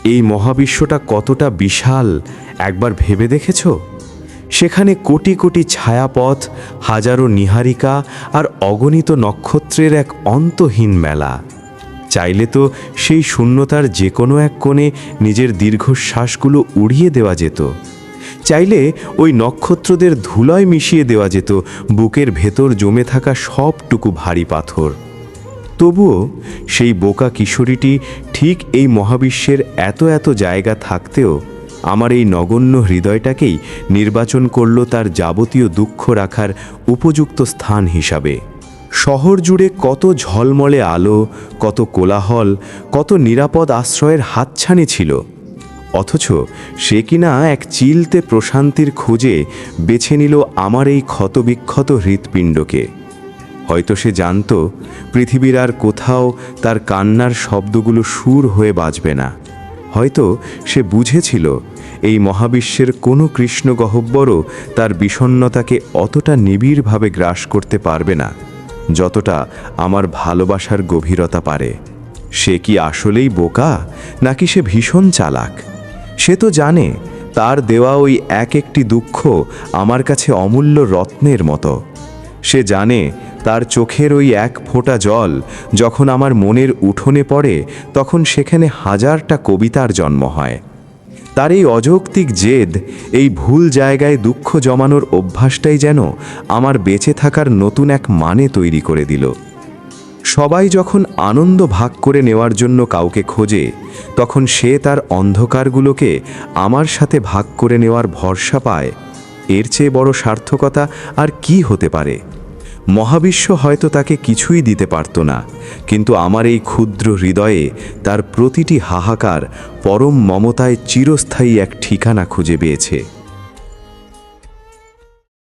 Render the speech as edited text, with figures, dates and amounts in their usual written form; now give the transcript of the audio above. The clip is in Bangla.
এই মহাবিশ্বটা কতটা বিশাল একবার ভেবে দেখেছ? সেখানে কোটি কোটি ছায়াপথ, হাজারো নীহারিকা আর অগণিত নক্ষত্রের এক অন্তহীন মেলা। চাইলে তো সেই শূন্যতার যে কোনো এক কোণে নিজের দীর্ঘশ্বাসগুলো উড়িয়ে দেওয়া যেত। চাইলে ওই নক্ষত্রদের ধুলোয় মিশিয়ে দেওয়া যেত বুকের ভেতর জমে থাকা সবটুকু ভারী পাথর। তবুও সেই বোকা কিশোরীটি ঠিক এই মহাবিশ্বের এত এত জায়গা থাকতেও আমার এই নগণ্য হৃদয়টাকেই নির্বাচন করল তার যাবতীয় দুঃখ রাখার উপযুক্ত স্থান হিসাবে। শহর জুড়ে কত ঝলমলে আলো, কত কোলাহল, কত নিরাপদ আশ্রয়ের হাতছানি ছিল, অথচ সে কিনা এক চিলতে প্রশান্তির খোঁজে বেছে নিল আমার এই ক্ষতবিক্ষত হৃৎপিণ্ডকে। হয়তো সে জানত পৃথিবীর আর কোথাও তার কান্নার শব্দগুলো সুর হয়ে বাজবে না। হয়তো সে বুঝেছিল এই মহাবিশ্বের কোনো কৃষ্ণগহ্বরও তার বিষণ্ণতাকে অতটা নিবিড়ভাবে গ্রাস করতে পারবে না যতটা আমার ভালোবাসার গভীরতা পারে। সে কি আসলেই বোকা, নাকি সে ভীষণ চালাক? সে তো জানে তার দেওয়া ওই এক একটি দুঃখ আমার কাছে অমূল্য রত্নের মতো। সে জানে তার চোখের ওই এক ফোঁটা জল যখন আমার মনের উঠোনে পড়ে, তখন সেখানে হাজারটা কবিতার জন্ম হয়। তার এই অযৌক্তিক জেদ, এই ভুল জায়গায় দুঃখ জমানোর অভ্যাসটাই যেন আমার বেঁচে থাকার নতুন এক মানে তৈরি করে দিল। সবাই যখন আনন্দ ভাগ করে নেওয়ার জন্য কাউকে খোঁজে, তখন সে তার অন্ধকারগুলোকে আমার সাথে ভাগ করে নেওয়ার ভরসা পায়। এর চেয়ে বড় সার্থকতা আর কি হতে পারে? মহাবিশ্ব হয়তো তাকে কিছুই দিতে পারত না, কিন্তু আমার এই ক্ষুদ্র হৃদয়ে তার প্রতিটি হাহাকার পরম মমতায় চিরস্থায়ী এক ঠিকানা খুঁজে পেয়েছে।